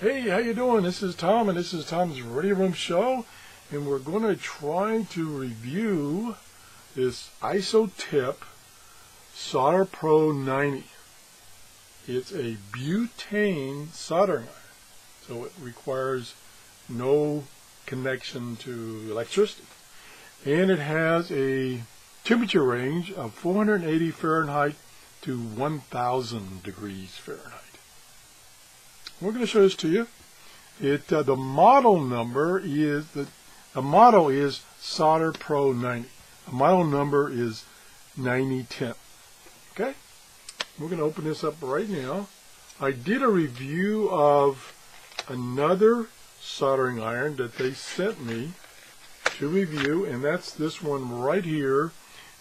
Hey, how you doing? This is Tom, and this is Tom's Radio Room Show, and we're going to try to review this ISO tip Solder Pro 90. It's a butane soldering iron, so it requires no connection to electricity, and it has a temperature range of 480 Fahrenheit to 1000 degrees Fahrenheit. We're going to show this to you. The model number is the model is Solder Pro 90. The model number is 9010. Okay, we're going to open this up right now. I did a review of another soldering iron that they sent me to review, and that's this one right here.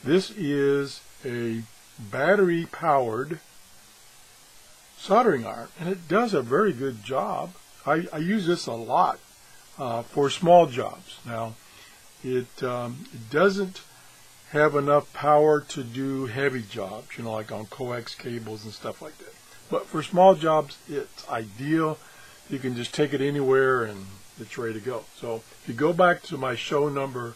This is a battery powered soldering iron, and it does a very good job. I use this a lot for small jobs. Now, it doesn't have enough power to do heavy jobs, like on coax cables and stuff like that. But for small jobs, it's ideal. You can just take it anywhere and it's ready to go. So if you go back to my show number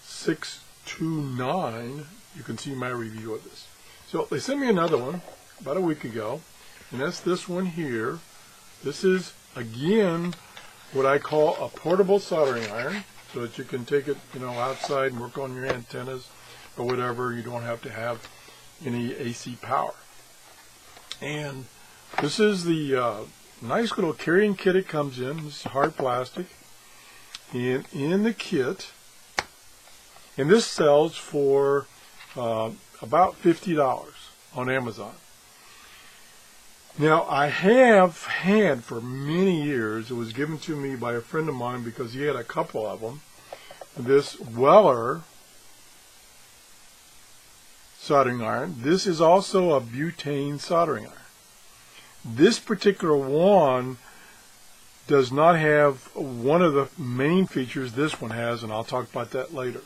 629, you can see my review of this. So they sent me another one about a week ago, and that's this one here. This is, again, what I call a portable soldering iron, so that you can take it, outside and work on your antennas or whatever. You don't have to have any AC power. And this is the nice little carrying kit it comes in. This is hard plastic. And in the kit, and this sells for about $50 on Amazon. Now, I have had for many years, it was given to me by a friend of mine because he had a couple of them, this Weller soldering iron. This is also a butane soldering iron. This particular one does not have one of the main features this one has, and I'll talk about that later.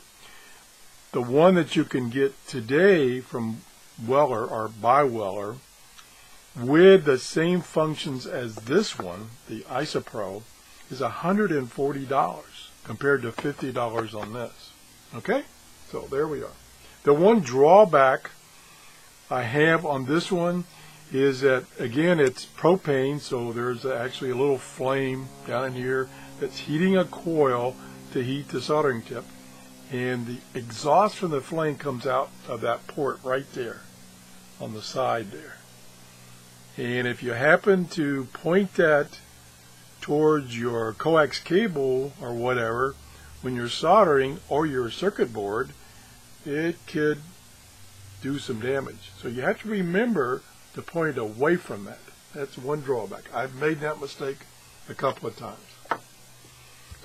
The one that you can get today from Weller, or by Weller, with the same functions as this one, the IsoPro, is $140 compared to $50 on this. Okay? So there we are. The one drawback I have on this one is that, again, it's propane, so there's actually a little flame down in here that's heating a coil to heat the soldering tip, and the exhaust from the flame comes out of that port right there on the side there. And if you happen to point that towards your coax cable or whatever when you're soldering, or your circuit board, it could do some damage. So you have to remember to point it away from that. That's one drawback. I've made that mistake a couple of times.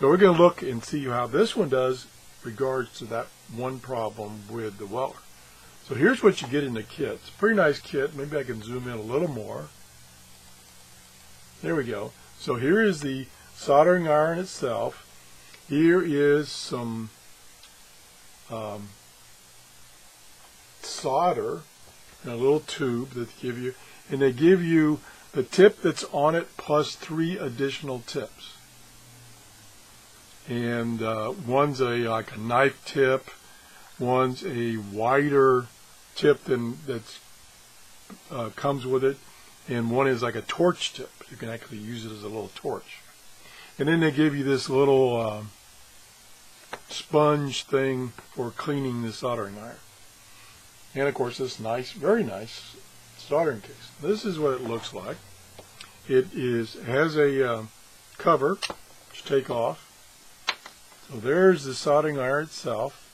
So we're going to look and see how this one does regards to that one problem with the Weller. So here's what you get in the kit. It's a pretty nice kit. Maybe I can zoom in a little more. There we go. So here is the soldering iron itself. Here is some solder in a little tube that they give you. And they give you the tip that's on it plus 3 additional tips. And one's like a knife tip. One's a wider tip than that's comes with it, and one is like a torch tip. You can actually use it as a little torch. And then they give you this little sponge thing for cleaning the soldering iron. And of course, this nice, very nice soldering case. This is what it looks like. It has a cover to take off. So there's the soldering iron itself.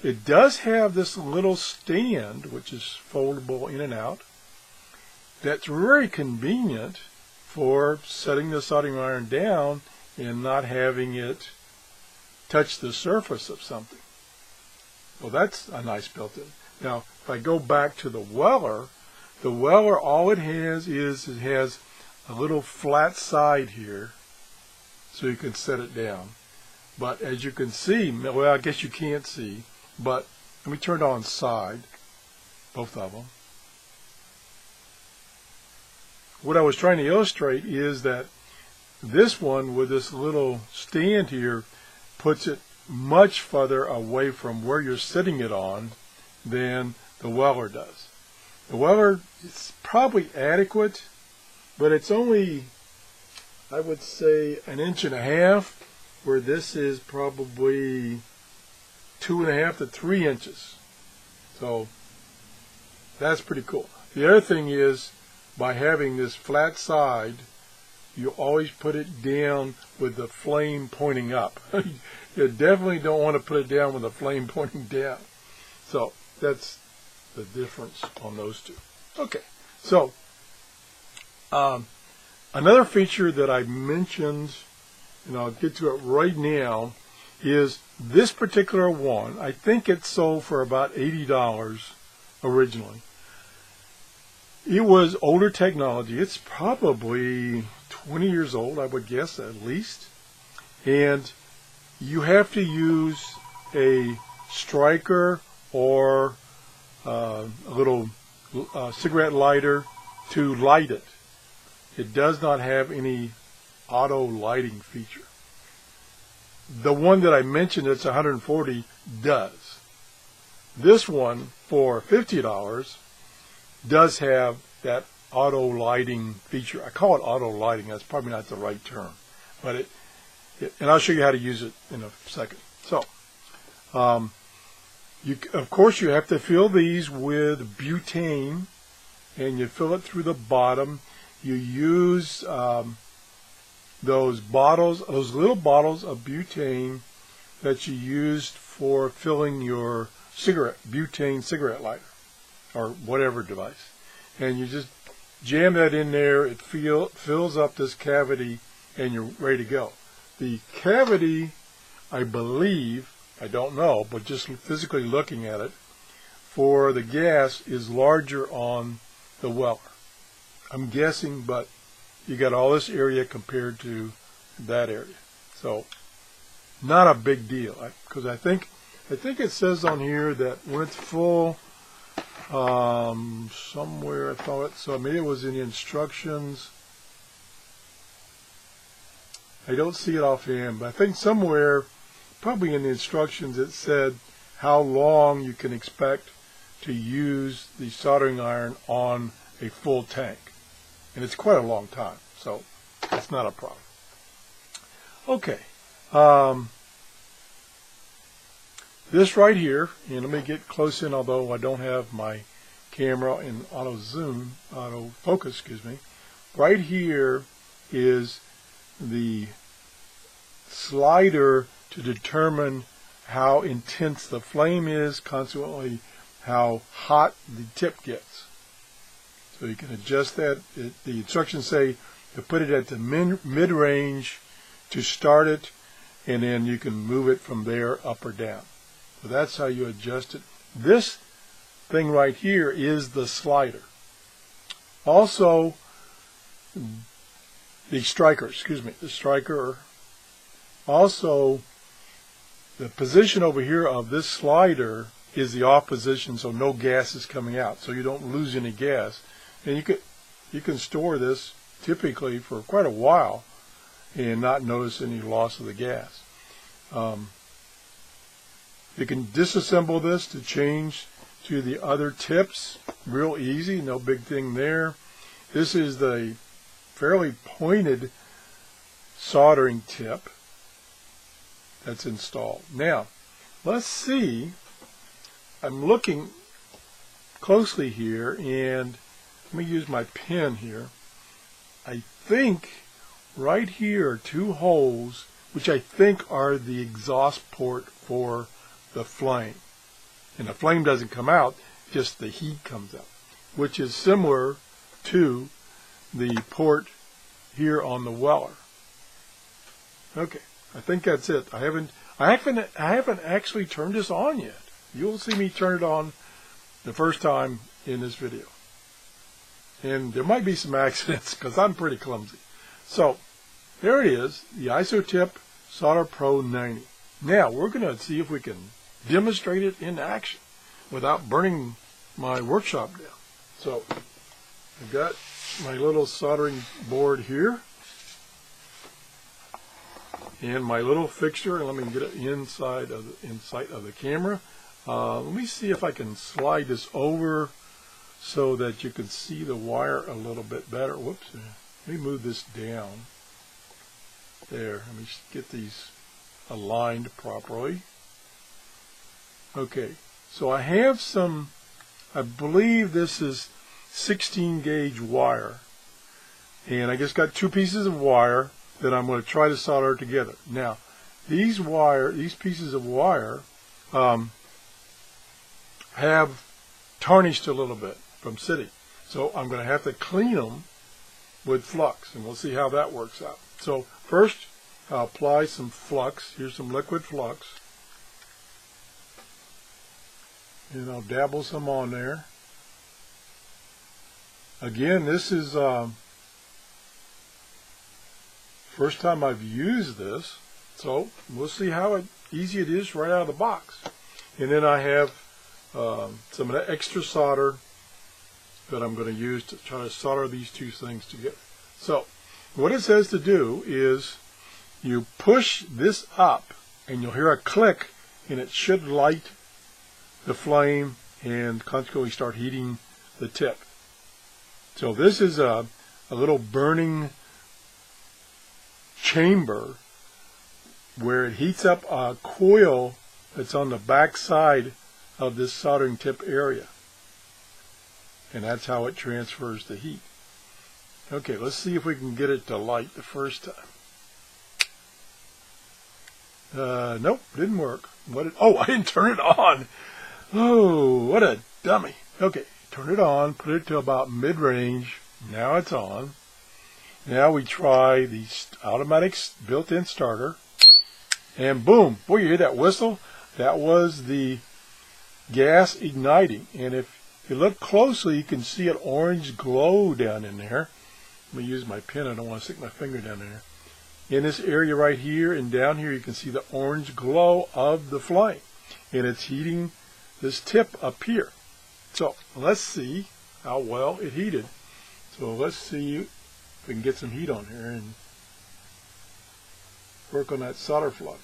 It does have this little stand, which is foldable in and out. That's very convenient for setting the soldering iron down and not having it touch the surface of something. Well, that's a nice built-in. Now, if I go back to the Weller, all it has is it has a little flat side here, so you can set it down. But as you can see, well, I guess you can't see, but let me turn it on side, both of them. What I was trying to illustrate is that This one with this little stand here puts it much farther away from where you're sitting it on than the Weller does. The Weller is probably adequate, but it's only, I would say, 1.5 inches, where this is probably 2.5 to 3 inches. So that's pretty cool. The other thing is, by having this flat side, you always put it down with the flame pointing up. You definitely don't want to put it down with the flame pointing down. So that's the difference on those two. Okay, so another feature that I mentioned, and I'll get to it right now, is this particular one. I think it sold for about $80 originally. It was older technology. It's probably 20 years old, I would guess, at least. And you have to use a striker or a little cigarette lighter to light it. It does not have any auto lighting feature. The one that I mentioned that's 140 does. This one for $50 does have that auto lighting feature. I call it auto lighting. That's probably not the right term, but and I'll show you how to use it in a second. So, of course, you have to fill these with butane, and you fill it through the bottom. You use those little bottles of butane that you used for filling your butane cigarette lighter or whatever device, and you just jam that in there. It fills up this cavity, and you're ready to go. The cavity, I believe, I don't know, but just physically looking at it, for the gas is larger on the Weller. I'm guessing, but you got all this area compared to that area, so not a big deal. Because I think it says on here that when it's full, somewhere I thought it. So maybe it was in the instructions. I don't see it offhand, but I think somewhere, probably in the instructions, it said how long you can expect to use the soldering iron on a full tank. And it's quite a long time, so that's not a problem. Okay. This right here, and let me get close in, although I don't have my camera in auto focus, excuse me. Right here is the slider to determine how intense the flame is, consequently how hot the tip gets. So you can adjust that. The instructions say to put it at the mid-range to start it, and then you can move it from there up or down. So that's how you adjust it. This thing right here is the slider. Also, the striker, also, the position over here of this slider is the off position, so no gas is coming out, so you don't lose any gas. And you can store this typically for quite a while and not notice any loss of the gas. You can disassemble this to change to the other tips. Real easy, no big thing there. This is the fairly pointed soldering tip that's installed. Now, let's see. I'm looking closely here, and let me use my pen here. I think right here are two holes, which I think are the exhaust port for the flame. And the flame doesn't come out, just the heat comes out, which is similar to the port here on the Weller. Okay, I think that's it. I haven't actually turned this on yet. You'll see me turn it on the first time in this video. And there might be some accidents because I'm pretty clumsy. So there it is, the IsoTip Solder Pro 90. Now we're going to see if we can demonstrate it in action without burning my workshop down. So I've got my little soldering board here, and my little fixture, and let me get it inside of the camera. Let me see if I can slide this over so that you can see the wire a little bit better. Whoops, let me move this down. There, let me get these aligned properly. Okay, so I have some, I believe this is 16 gauge wire, and I just got two pieces of wire that I'm going to try to solder together. Now, these pieces of wire have tarnished a little bit from sitting, so I'm going to have to clean them with flux, and we'll see how that works out. So first, I'll apply some flux. Here's some liquid flux, and I'll dabble some on there. Again, this is first time I've used this, so we'll see how easy it is right out of the box. And then I have some of that extra solder that I'm going to use to try to solder these two things together. So what it says to do is you push this up and you'll hear a click, and it should light the flame and consequently start heating the tip. So this is a little burning chamber where it heats up a coil that's on the back side of this soldering tip area, and that's how it transfers the heat. Okay, let's see if we can get it to light the first time. Nope, didn't work. Oh, I didn't turn it on. Oh, what a dummy. Okay, turn it on, put it to about mid-range. Now it's on. Now we try the automatic built-in starter, and boom! Boy, you hear that whistle? That was the gas igniting, and if you look closely, you can see an orange glow down in there. Let me use my pen. I don't want to stick my finger down in there. In this area right here and down here, you can see the orange glow of the flame, and it's heating this tip up here. So let's see how well it heated. So let's see if we can get some heat on here and work on that solder flux.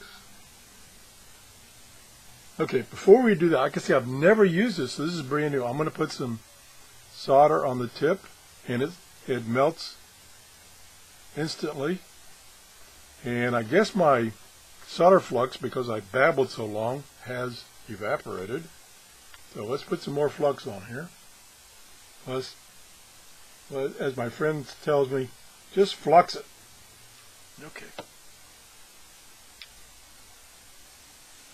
Okay, before we do that, like I say, I've never used this, so this is brand new. I'm going to put some solder on the tip, and it melts instantly. And I guess my solder flux, because I babbled so long, has evaporated. So let's put some more flux on here. As my friend tells me, just flux it. Okay.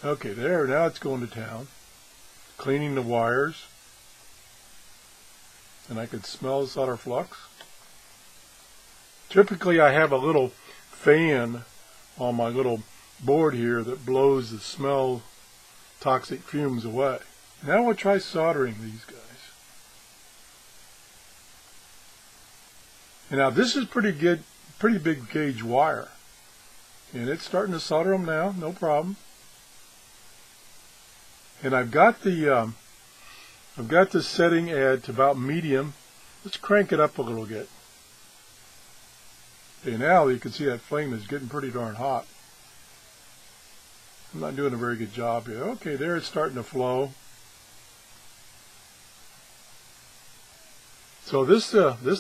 Okay, there, now it's going to town. Cleaning the wires. And I can smell the solder flux. Typically I have a little fan on my little board here that blows the smell toxic fumes away. Now we'll try soldering these guys. And now this is pretty big gauge wire, and it's starting to solder them now, no problem. And I've got the setting at about medium. Let's crank it up a little bit. Okay, now you can see that flame is getting pretty darn hot. I'm not doing a very good job here. Okay, there it's starting to flow. So this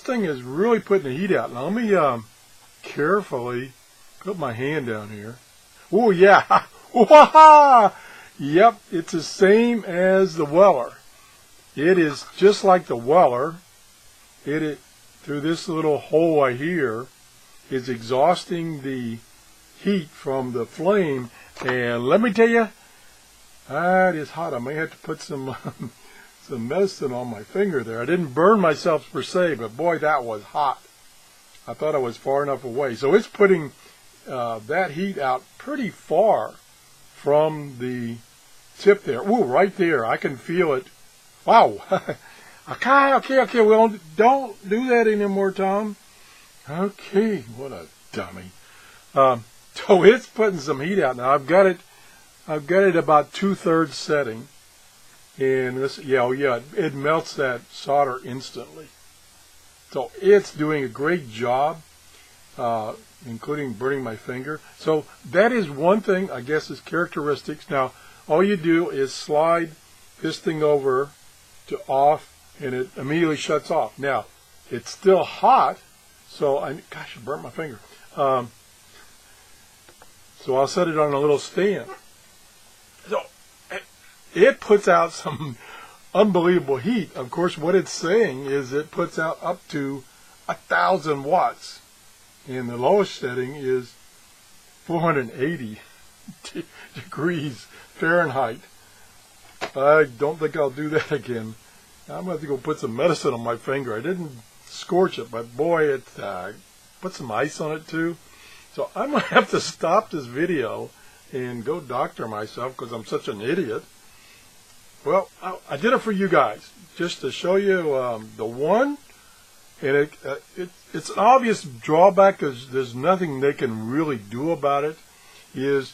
thing is really putting the heat out. Now let me carefully put my hand down here. Oh yeah, yep, it's the same as the Weller. It is just like the Weller. It through this little hole right here is exhausting the heat from the flame, and let me tell you, it is hot. I may have to put some some medicine on my finger there. I didn't burn myself per se, but boy, that was hot. I thought I was far enough away. So it's putting that heat out pretty far from the tip there. Ooh, right there. I can feel it. Wow. Okay. Well, don't do that anymore, Tom. Okay, what a dummy. So it's putting some heat out now. I've got it about 2/3 setting. And this, it melts that solder instantly. So it's doing a great job. including burning my finger. So that is one thing, I guess, is characteristics. Now, all you do is slide this thing over to off, and it immediately shuts off. Now, it's still hot, so gosh, I burnt my finger. So I'll set it on a little stand. So it puts out some unbelievable heat. Of course, what it's saying is it puts out up to 1,000 watts, and the lowest setting is 480 degrees Fahrenheit. I don't think I'll do that again. I'm going to have to go put some medicine on my finger. I didn't scorch it, but boy, it put some ice on it too. So I'm going to have to stop this video and go doctor myself because I'm such an idiot. Well, I did it for you guys, just to show you the one. And it's an obvious drawback, because there's nothing they can really do about it, is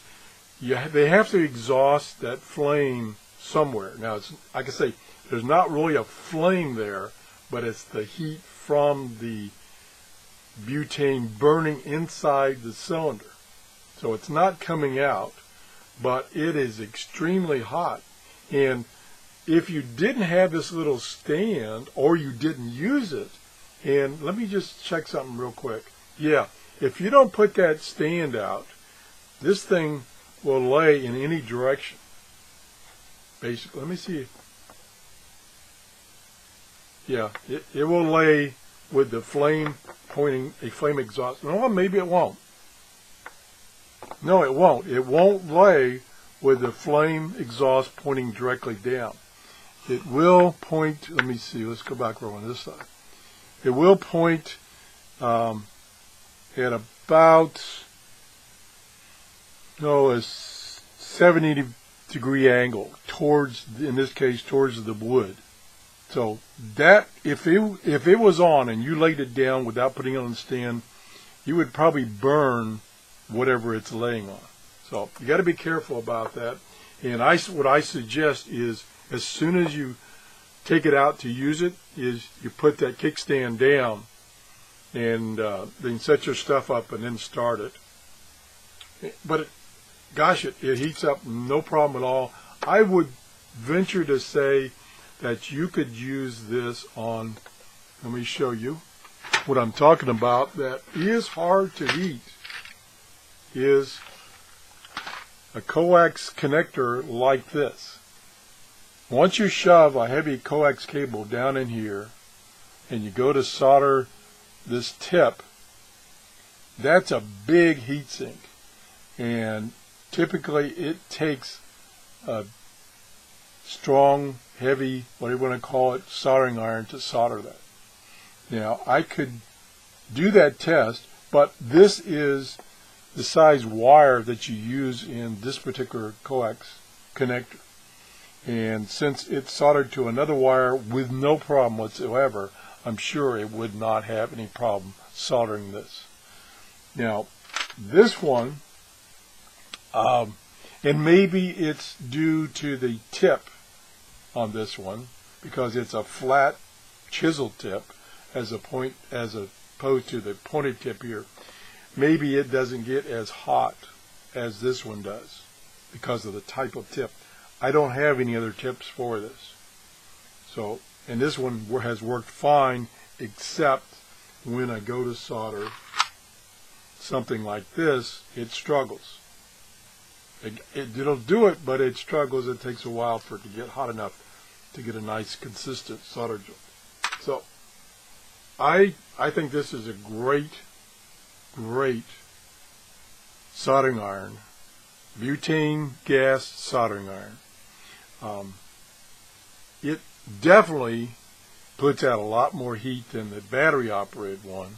they have to exhaust that flame somewhere. Now, it's, like I say, there's not really a flame there, but it's the heat from the butane burning inside the cylinder. So it's not coming out, but it is extremely hot. And if you didn't have this little stand, or you didn't use it, and let me just check something real quick. Yeah, if you don't put that stand out, this thing will lay in any direction. Basically, let me see. Yeah, it will lay with the flame pointing, a flame exhaust. No, maybe it won't. No, it won't. It won't lay with the flame exhaust pointing directly down. It will point, let me see, let's go back over on this side. It will point at about, a 70-degree angle towards, in this case, towards the wood. So that, if it was on and you laid it down without putting it on the stand, you would probably burn whatever it's laying on. So you got to be careful about that. And what I suggest is, as soon as you take it out to use it, is you put that kickstand down and then set your stuff up and then start it. But gosh, it heats up no problem at all. I would venture to say that you could use this on, let me show you what I'm talking about, that is hard to heat, is a coax connector like this. Once you shove a heavy coax cable down in here and you go to solder this tip, that's a big heat sink, and typically it takes a strong, heavy, whatever you want to call it, soldering iron to solder that. Now, I could do that test, but this is the size wire that you use in this particular coax connector. And since it's soldered to another wire with no problem whatsoever, I'm sure it would not have any problem soldering this. Now, this one, and maybe it's due to the tip on this one, because it's a flat chisel tip as opposed to the pointed tip here. Maybe it doesn't get as hot as this one does because of the type of tip. I don't have any other tips for this. So, and this one has worked fine, except when I go to solder something like this, it struggles. It'll do it, but it struggles. It takes a while for it to get hot enough to get a nice, consistent solder joint. So, I think this is a great soldering iron, butane gas soldering iron. It definitely puts out a lot more heat than the battery operated one,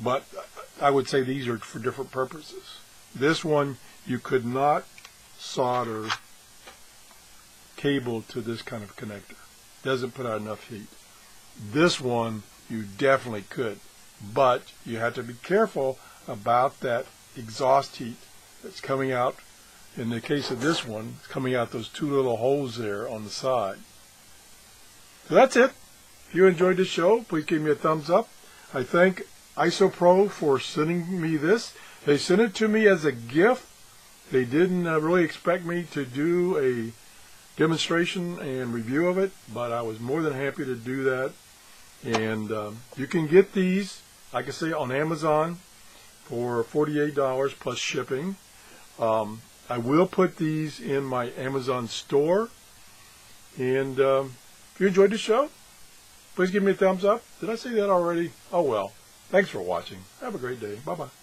but I would say these are for different purposes. This one, you could not solder cable to this kind of connector. Doesn't put out enough heat. This one, you definitely could, but you have to be careful about that exhaust heat that's coming out. In the case of this one, it's coming out those two little holes there on the side. So that's it. If you enjoyed this show, please give me a thumbs up. I thank IsoPro for sending me this. They sent it to me as a gift. They didn't really expect me to do a demonstration and review of it, but I was more than happy to do that. And you can get these, like I say, on Amazon for $48 plus shipping. I will put these in my Amazon store. And if you enjoyed the show, please give me a thumbs up. Did I say that already? Oh well. Thanks for watching. Have a great day. Bye-bye.